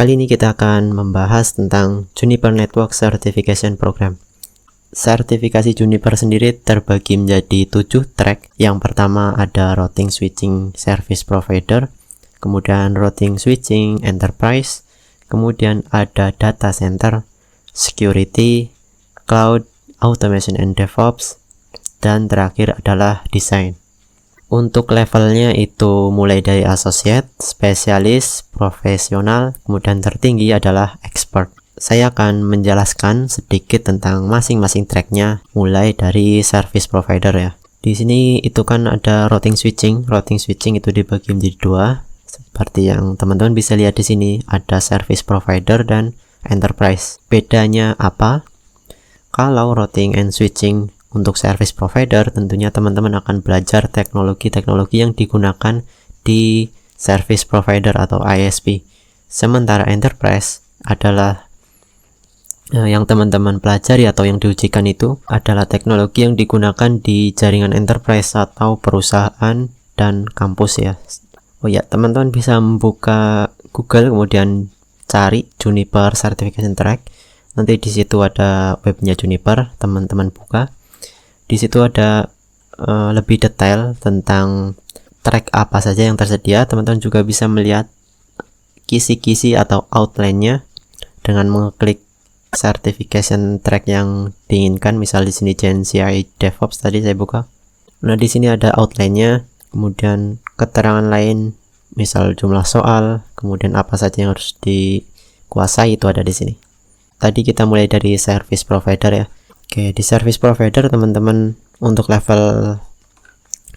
Kali ini kita akan membahas tentang Juniper Network Certification Program. Sertifikasi Juniper sendiri terbagi menjadi 7 track. Yang pertama ada Routing Switching Service Provider, kemudian Routing Switching Enterprise, kemudian ada Data Center, Security, Cloud, Automation and DevOps, dan terakhir adalah Design. Untuk levelnya itu mulai dari associate, spesialis, profesional, kemudian tertinggi adalah expert. Saya akan menjelaskan sedikit tentang masing-masing tracknya, mulai dari service provider ya. Di sini itu kan ada routing switching. Routing switching itu dibagi menjadi 2, seperti yang teman-teman bisa lihat di sini. Ada service provider dan enterprise. Bedanya apa? Kalau routing and switching untuk service provider, tentunya teman-teman akan belajar teknologi-teknologi yang digunakan di service provider atau ISP. Sementara enterprise adalah yang teman-teman pelajari atau yang diujikan itu adalah teknologi yang digunakan di jaringan enterprise atau perusahaan dan kampus ya. Oh ya, teman-teman bisa membuka Google kemudian cari Juniper Certification Track. Nanti di situ ada webnya Juniper, teman-teman buka. Di situ ada lebih detail tentang track apa saja yang tersedia. Teman-teman juga bisa melihat kisi-kisi atau outline-nya dengan mengklik certification track yang diinginkan. Misal di sini JNCI DevOps tadi saya buka. Nah, di sini ada outline-nya, kemudian keterangan lain, misal jumlah soal, kemudian apa saja yang harus dikuasai itu ada di sini. Tadi kita mulai dari service provider ya. Oke, di service provider teman-teman untuk level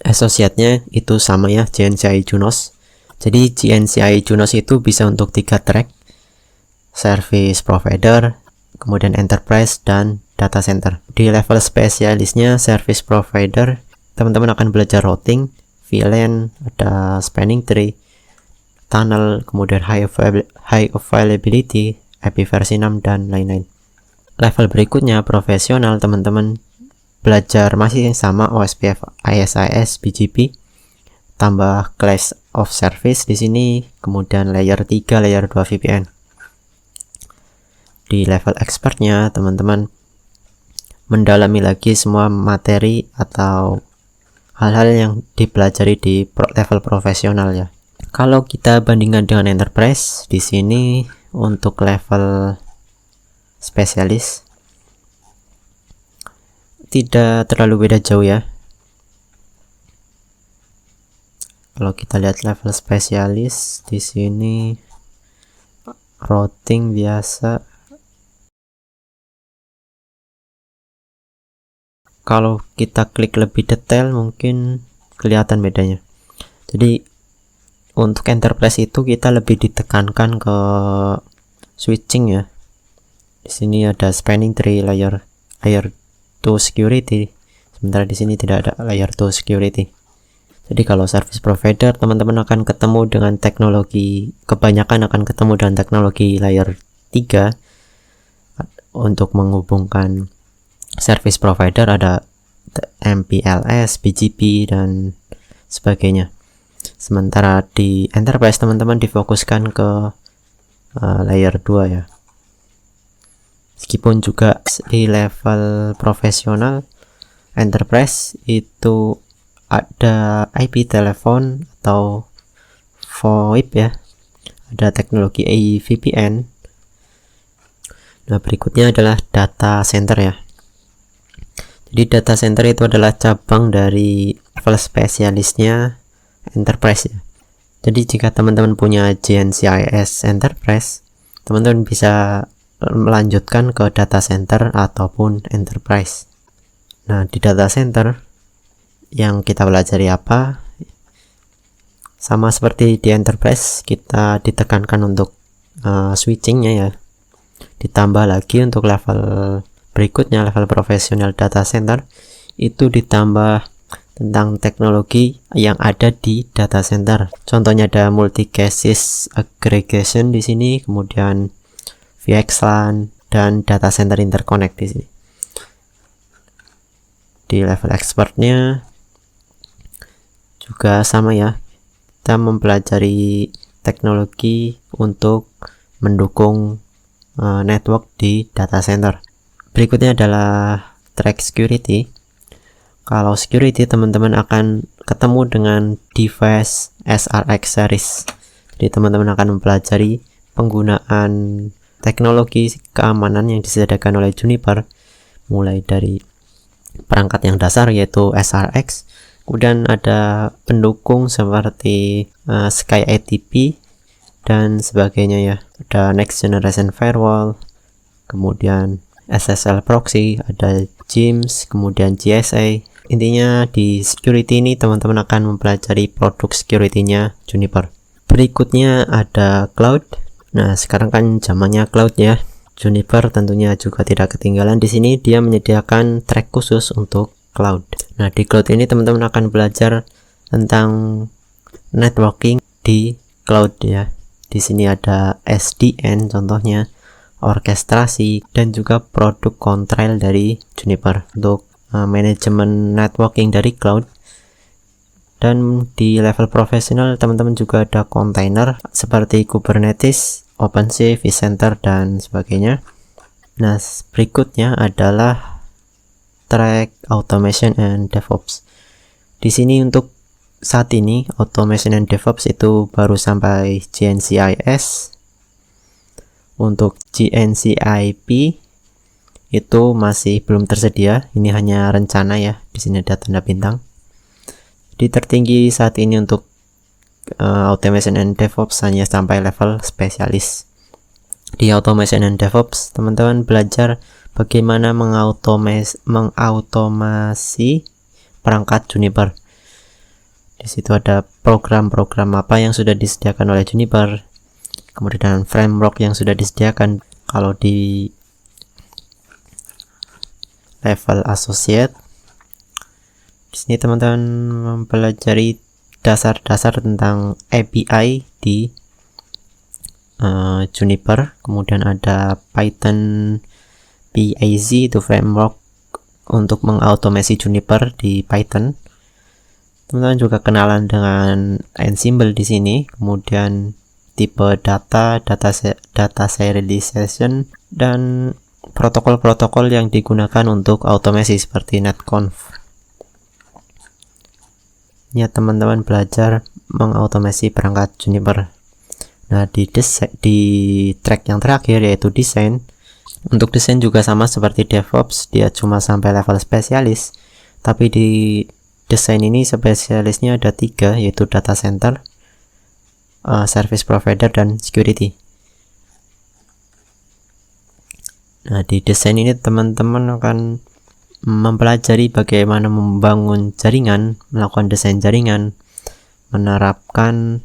associate-nya itu sama ya, JNCI Junos. Jadi JNCI Junos itu bisa untuk 3 track, service provider, kemudian enterprise, dan data center. Di level spesialisnya service provider, teman-teman akan belajar routing, VLAN, ada spanning tree, tunnel, kemudian high availability, IP versi 6, dan lain-lain. Level berikutnya profesional, teman-teman belajar masih yang sama, OSPF, ISIS, BGP, tambah class of service di sini, kemudian layer 3, layer 2 VPN. Di level expertnya teman-teman mendalami lagi semua materi atau hal-hal yang dipelajari di level profesional ya. Kalau kita bandingkan dengan enterprise, di sini untuk level spesialis tidak terlalu beda jauh ya. Kalau kita lihat level spesialis di sini routing biasa. Kalau kita klik lebih detail mungkin kelihatan bedanya. Jadi untuk enterprise itu kita lebih ditekankan ke switching ya. Di sini ada spanning tree, layer 2 security. Sementara di sini tidak ada layer 2 security. Jadi kalau service provider teman-teman akan ketemu dengan teknologi, kebanyakan akan ketemu dengan teknologi layer 3 untuk menghubungkan service provider, ada MPLS, BGP, dan sebagainya. Sementara di enterprise teman-teman difokuskan ke layer 2 ya. Meskipun juga di level profesional enterprise itu ada IP telepon atau VoIP ya, ada teknologi VPN. Nah, berikutnya adalah data center ya. Jadi data center itu adalah cabang dari level spesialisnya enterprise ya. Jadi jika teman-teman punya JNCIS enterprise, teman-teman bisa melanjutkan ke data center ataupun enterprise. Nah, di data center yang kita pelajari apa? Sama seperti di enterprise, kita ditekankan untuk switchingnya ya. Ditambah lagi untuk level berikutnya, level profesional data center, itu ditambah tentang teknologi yang ada di data center. Contohnya ada multi-cases aggregation di sini, kemudian VXLAN dan data center interconnect di sini. Di level expertnya juga sama ya, kita mempelajari teknologi untuk mendukung network di data center. Berikutnya adalah track security. Kalau security, teman-teman akan ketemu dengan device SRX series. Jadi teman-teman akan mempelajari penggunaan teknologi keamanan yang disediakan oleh Juniper, mulai dari perangkat yang dasar yaitu SRX, kemudian ada pendukung seperti SkyATP dan sebagainya ya. Ada Next Generation Firewall, kemudian SSL Proxy, ada JIMS, kemudian GSA. Intinya di security ini teman-teman akan mempelajari produk security-nya Juniper. Berikutnya ada cloud. Nah, sekarang kan zamannya cloud ya. Juniper tentunya juga tidak ketinggalan di sini. Dia menyediakan track khusus untuk cloud. Nah, di cloud ini teman-teman akan belajar tentang networking di cloud ya. Di sini ada SDN contohnya, orkestrasi, dan juga produk Contrail dari Juniper untuk manajemen networking dari cloud. Dan di level profesional teman-teman juga ada container seperti Kubernetes, OpenShift, vCenter, dan sebagainya. Nah, berikutnya adalah track automation and DevOps. Di sini untuk saat ini automation and DevOps itu baru sampai GNCIS. Untuk GNCIP itu masih belum tersedia. Ini hanya rencana ya. Di sini ada tanda bintang. Di tertinggi saat ini untuk automation and DevOps hanya sampai level spesialis. Di automation and DevOps teman-teman belajar bagaimana mengautomasi perangkat Juniper. Di situ ada program-program apa yang sudah disediakan oleh Juniper, kemudian framework yang sudah disediakan. Kalau di level associate, di sini teman-teman mempelajari dasar-dasar tentang API di Juniper. Kemudian ada Python PAZ, itu framework untuk mengautomasi Juniper di Python. Teman-teman juga kenalan dengan Ansible di sini. Kemudian tipe data serialization, dan protokol-protokol yang digunakan untuk automasi seperti netconf. Ya, teman-teman belajar mengautomasi perangkat Juniper. Nah, di track yang terakhir yaitu desain. Untuk desain juga sama seperti DevOps, dia cuma sampai level spesialis. Tapi di desain ini spesialisnya ada 3, yaitu data center, service provider, dan security. Nah, di desain ini teman-teman akan mempelajari bagaimana membangun jaringan, melakukan desain jaringan, menerapkan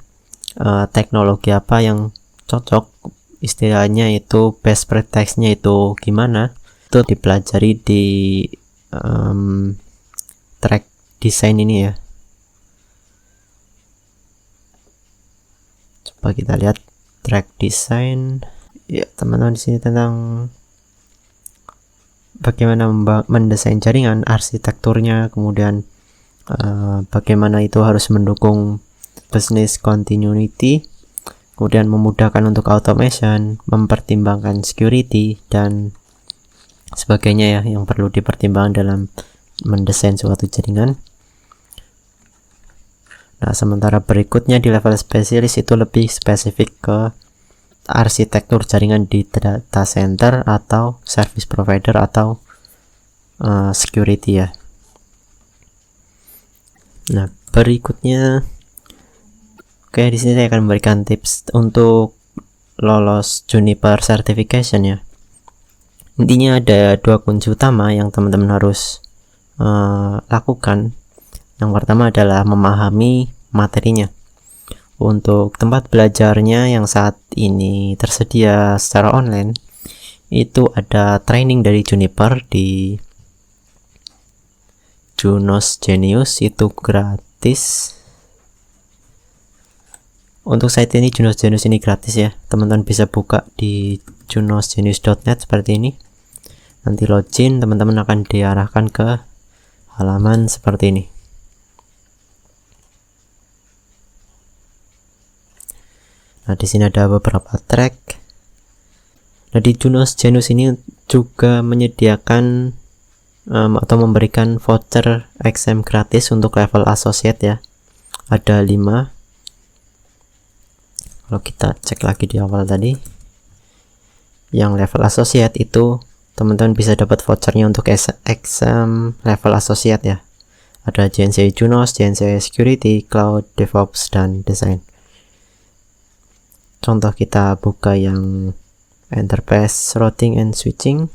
teknologi apa yang cocok, istilahnya itu best practice-nya itu gimana. Itu dipelajari di track desain ini ya. Coba kita lihat track desain. Ya, teman-teman di sini tentang bagaimana mendesain jaringan, arsitekturnya, kemudian bagaimana itu harus mendukung business continuity, kemudian memudahkan untuk automation, mempertimbangkan security, dan sebagainya ya yang perlu dipertimbangkan dalam mendesain suatu jaringan. Nah, sementara berikutnya di level spesialis itu lebih spesifik ke arsitektur jaringan di data center atau service provider atau security ya. Nah, berikutnya, oke, di sini saya akan memberikan tips untuk lolos Juniper certification ya. Intinya ada 2 kunci utama yang teman-teman harus lakukan. Yang pertama adalah memahami materinya. Untuk tempat belajarnya yang saat ini tersedia secara online, itu ada training dari Juniper di Junos Genius, itu gratis. Untuk site ini Junos Genius ini gratis ya. Teman-teman bisa buka di junosgenius.net seperti ini. Nanti login, teman-teman akan diarahkan ke halaman seperti ini. Nah, di sini ada beberapa track. Nah, di Junos Genius ini juga menyediakan atau memberikan voucher exam gratis untuk level associate ya. Ada 5. Kalau kita cek lagi di awal tadi, yang level associate itu teman-teman bisa dapat vouchernya untuk exam level associate ya. Ada JNCI Junos, JNCI Security, Cloud, DevOps, dan Design. Contoh kita buka yang Enterprise Routing and Switching.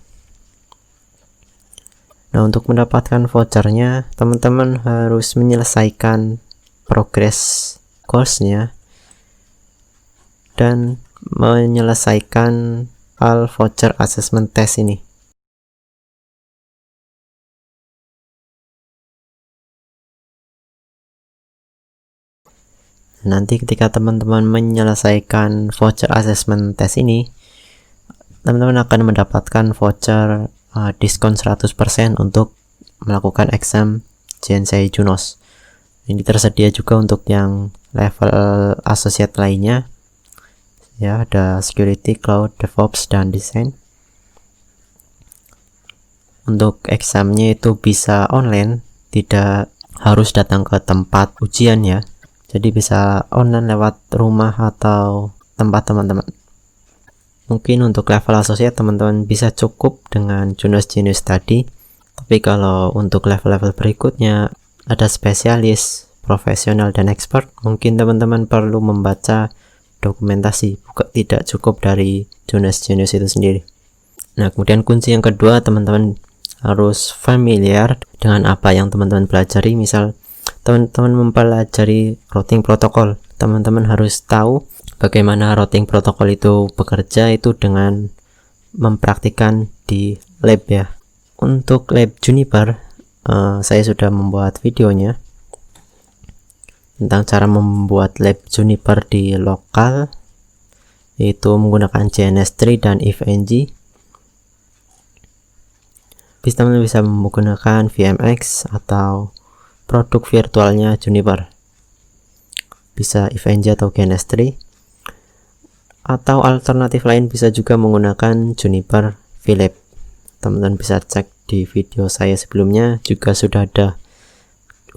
Nah, untuk mendapatkan vouchernya, teman-teman harus menyelesaikan progress course-nya dan menyelesaikan hal voucher assessment test ini. Nanti ketika teman-teman menyelesaikan voucher assessment test ini, teman-teman akan mendapatkan voucher diskon 100% untuk melakukan exam JNCI Junos. Ini tersedia juga untuk yang level associate lainnya ya, ada Security, Cloud, DevOps, dan Design. Untuk examnya itu bisa online, tidak harus datang ke tempat ujian ya, jadi bisa online lewat rumah atau tempat teman-teman. Mungkin untuk level associate teman-teman bisa cukup dengan Junos Genius tadi, tapi kalau untuk level-level berikutnya ada spesialis, profesional, dan expert, mungkin teman-teman perlu membaca dokumentasi, tidak cukup dari Junos Genius itu sendiri. Nah, kemudian kunci yang kedua, teman-teman harus familiar dengan apa yang teman-teman pelajari. Misal teman-teman mempelajari routing protokol, teman-teman harus tahu bagaimana routing protokol itu bekerja itu dengan mempraktikkan di lab ya. Untuk lab Juniper, saya sudah membuat videonya tentang cara membuat lab Juniper di lokal, yaitu menggunakan JNS3 dan ifng. Teman-teman bisa menggunakan VMX atau produk virtualnya Juniper, bisa ifng atau JNS3, atau alternatif lain bisa juga menggunakan Juniper VLab. Teman-teman bisa cek di video saya sebelumnya, juga sudah ada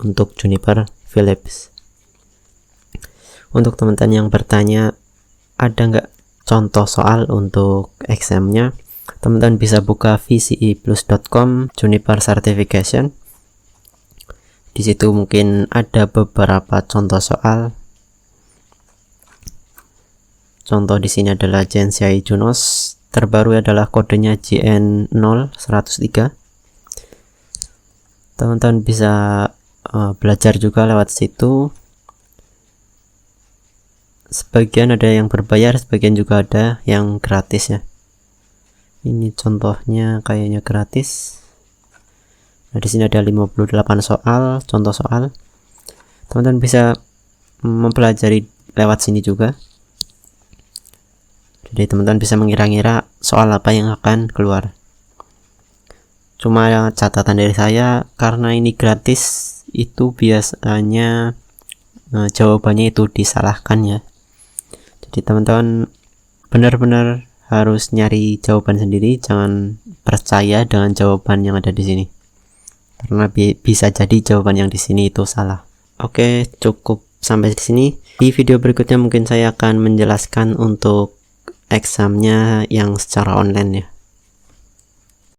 untuk Juniper VLab. Untuk teman-teman yang bertanya ada nggak contoh soal untuk examnya, teman-teman bisa buka vceplus.com Juniper Certification. Di situ mungkin ada beberapa contoh soal. Contoh di sini adalah JNCI Junos, terbaru adalah kodenya JN0103. Teman-teman bisa belajar juga lewat situ. Sebagian ada yang berbayar, sebagian juga ada yang gratis ya. Ini contohnya kayaknya gratis. Nah, di sini ada 58 soal, contoh soal. Teman-teman bisa mempelajari lewat sini juga. Jadi teman-teman bisa mengira-ngira soal apa yang akan keluar. Cuma catatan dari saya, karena ini gratis, itu biasanya jawabannya itu disalahkan ya. Jadi teman-teman benar-benar harus nyari jawaban sendiri, jangan percaya dengan jawaban yang ada di sini. Karena bisa jadi jawaban yang di sini itu salah. Oke, cukup sampai di sini. Di video berikutnya mungkin saya akan menjelaskan untuk examnya yang secara online ya.